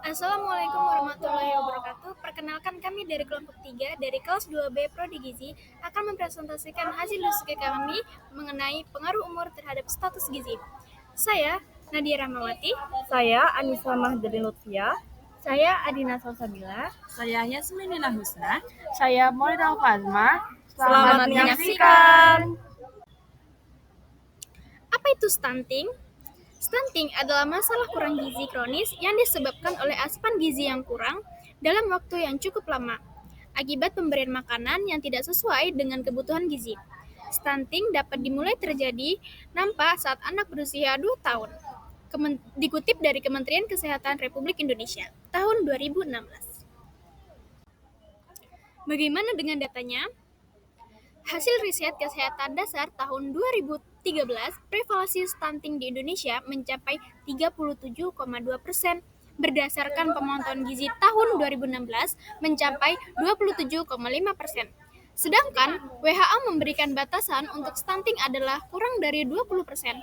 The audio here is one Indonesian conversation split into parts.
Assalamualaikum warahmatullahi wabarakatuh. Perkenalkan kami dari kelompok 3 dari kelas 2B Prodi Gizi akan mempresentasikan hasil diskusi kami mengenai pengaruh umur terhadap status gizi. Saya Nadia Rahmawati. Saya Anissa Mahdari Lutfia. Saya Adina Salsabila. Saya Yasminina Husna. Saya Maulida Fazma. Selamat menyaksikan. Apa itu stunting? Stunting adalah masalah kurang gizi kronis yang disebabkan oleh asupan gizi yang kurang dalam waktu yang cukup lama akibat pemberian makanan yang tidak sesuai dengan kebutuhan gizi. Stunting dapat dimulai terjadi nampak saat anak berusia 2 tahun. Dikutip dari Kementerian Kesehatan Republik Indonesia tahun 2016. Bagaimana dengan datanya? Hasil riset kesehatan dasar tahun 2013, prevalensi stunting di Indonesia mencapai 37,2%. Berdasarkan pemantauan gizi tahun 2016 mencapai 27,5%. Sedangkan WHO memberikan batasan untuk stunting adalah kurang dari 20%.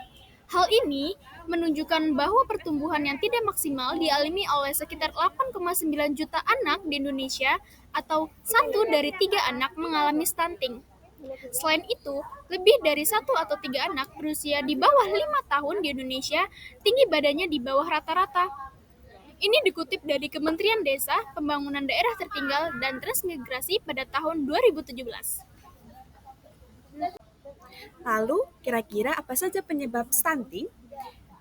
Hal ini menunjukkan bahwa pertumbuhan yang tidak maksimal dialami oleh sekitar 8,9 juta anak di Indonesia atau 1 dari 3 anak mengalami stunting. Selain itu, lebih dari 1 atau 3 anak berusia di bawah 5 tahun di Indonesia tinggi badannya di bawah rata-rata. Ini dikutip dari Kementerian Desa, Pembangunan Daerah Tertinggal, dan Transmigrasi pada tahun 2017. Lalu, kira-kira apa saja penyebab stunting?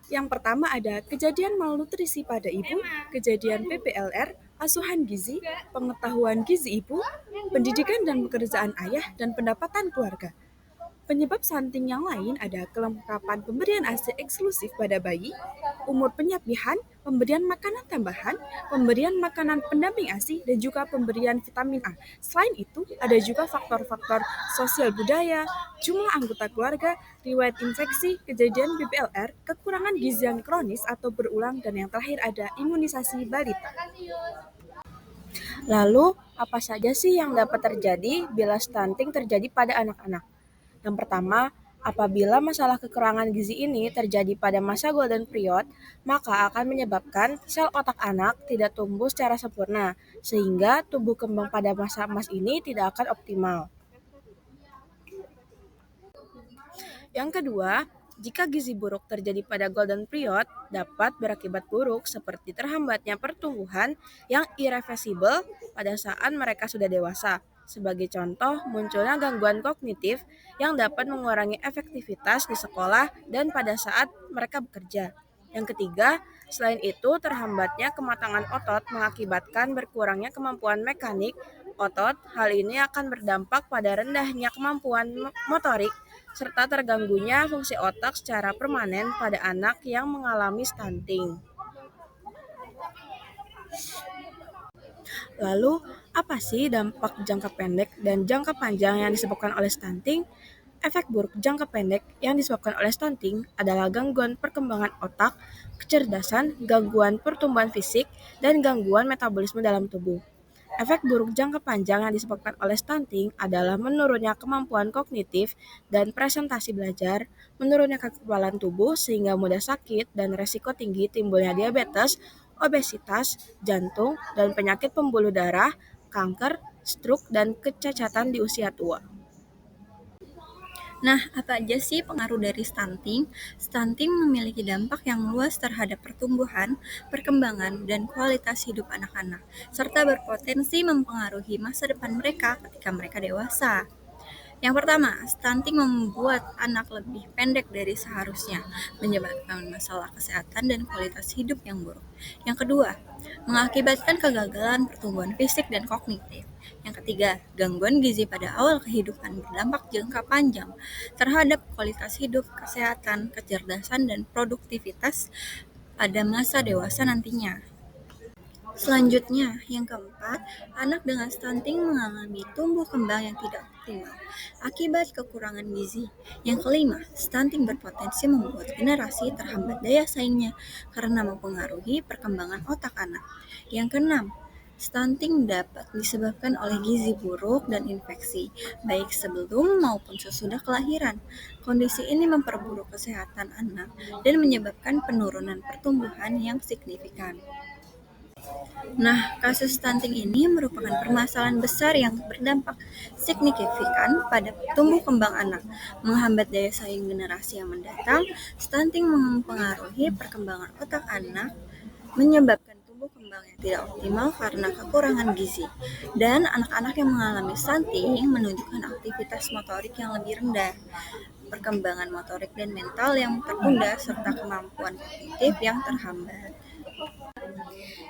Yang pertama ada kejadian malnutrisi pada ibu, kejadian PPLR, asuhan gizi, pengetahuan gizi ibu, pendidikan dan pekerjaan ayah, dan pendapatan keluarga. Penyebab stunting yang lain ada kelengkapan pemberian ASI eksklusif pada bayi, umur penyapihan, pemberian makanan tambahan, pemberian makanan pendamping ASI, dan juga pemberian vitamin A. Selain itu, ada juga faktor-faktor sosial budaya, jumlah anggota keluarga, riwayat infeksi, kejadian PPLR, kekurangan gizi yang kronis atau berulang, dan yang terakhir ada imunisasi balita. Lalu, apa saja sih yang dapat terjadi bila stunting terjadi pada anak-anak? Yang pertama, apabila masalah kekurangan gizi ini terjadi pada masa golden period, maka akan menyebabkan sel otak anak tidak tumbuh secara sempurna, sehingga tumbuh kembang pada masa emas ini tidak akan optimal. Yang kedua, jika gizi buruk terjadi pada golden period, dapat berakibat buruk seperti terhambatnya pertumbuhan yang irreversible pada saat mereka sudah dewasa. Sebagai contoh, munculnya gangguan kognitif yang dapat mengurangi efektivitas di sekolah dan pada saat mereka bekerja. Yang ketiga, selain itu terhambatnya kematangan otot mengakibatkan berkurangnya kemampuan mekanik otot. Hal ini akan berdampak pada rendahnya kemampuan motorik serta terganggunya fungsi otak secara permanen pada anak yang mengalami stunting. Lalu, apa sih dampak jangka pendek dan jangka panjang yang disebabkan oleh stunting? Efek buruk jangka pendek yang disebabkan oleh stunting adalah gangguan perkembangan otak, kecerdasan, gangguan pertumbuhan fisik, dan gangguan metabolisme dalam tubuh. Efek buruk jangka panjang yang disebabkan oleh stunting adalah menurunnya kemampuan kognitif dan presentasi belajar, menurunnya kekebalan tubuh sehingga mudah sakit dan resiko tinggi timbulnya diabetes, obesitas, jantung, dan penyakit pembuluh darah, kanker, stroke, dan kecacatan di usia tua. Nah, apa aja sih pengaruh dari stunting? Stunting memiliki dampak yang luas terhadap pertumbuhan, perkembangan, dan kualitas hidup anak-anak, serta berpotensi mempengaruhi masa depan mereka ketika mereka dewasa. Yang pertama, stunting membuat anak lebih pendek dari seharusnya, menyebabkan masalah kesehatan dan kualitas hidup yang buruk. Yang kedua, mengakibatkan kegagalan pertumbuhan fisik dan kognitif. Yang ketiga, gangguan gizi pada awal kehidupan berdampak jangka panjang terhadap kualitas hidup, kesehatan, kecerdasan, dan produktivitas pada masa dewasa nantinya. Selanjutnya, yang keempat, anak dengan stunting mengalami tumbuh kembang yang tidak optimal akibat kekurangan gizi. Yang kelima, stunting berpotensi membuat generasi terhambat daya saingnya karena mempengaruhi perkembangan otak anak. Yang keenam, stunting dapat disebabkan oleh gizi buruk dan infeksi, baik sebelum maupun sesudah kelahiran. Kondisi ini memperburuk kesehatan anak dan menyebabkan penurunan pertumbuhan yang signifikan. Nah, kasus stunting ini merupakan permasalahan besar yang berdampak signifikan pada tumbuh kembang anak, menghambat daya saing generasi yang mendatang. Stunting mempengaruhi perkembangan otak anak, menyebabkan tumbuh kembang yang tidak optimal karena kekurangan gizi. Dan anak-anak yang mengalami stunting menunjukkan aktivitas motorik yang lebih rendah, perkembangan motorik dan mental yang tertunda, serta kemampuan kognitif yang terhambat.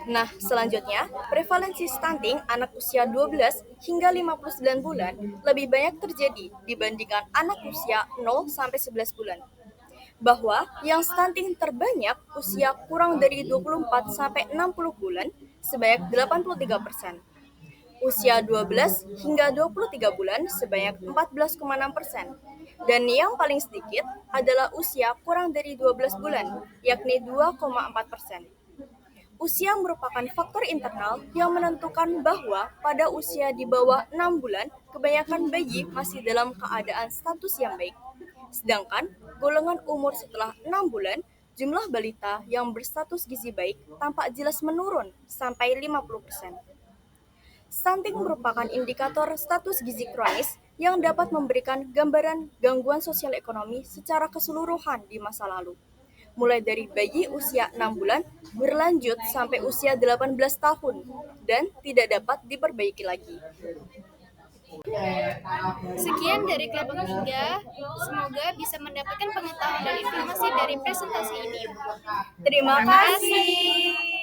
Nah, selanjutnya, prevalensi stunting anak usia 12 hingga 59 bulan lebih banyak terjadi dibandingkan anak usia 0 sampai 11 bulan. Bahwa yang stunting terbanyak usia kurang dari 24 sampai 60 bulan sebanyak 83%. Usia 12 hingga 23 bulan sebanyak 14,6%. Dan yang paling sedikit adalah usia kurang dari 12 bulan, yakni 2,4%. Usia merupakan faktor internal yang menentukan bahwa pada usia di bawah 6 bulan, kebanyakan bayi masih dalam keadaan status yang baik. Sedangkan golongan umur setelah 6 bulan, jumlah balita yang berstatus gizi baik tampak jelas menurun sampai 50%. Stunting merupakan indikator status gizi kronis yang dapat memberikan gambaran gangguan sosial ekonomi secara keseluruhan di masa lalu, mulai dari bayi usia 6 bulan berlanjut sampai usia 18 tahun dan tidak dapat diperbaiki lagi. Sekian dari kelompok 3. Semoga bisa mendapatkan pengetahuan dan informasi dari presentasi ini. Terima kasih.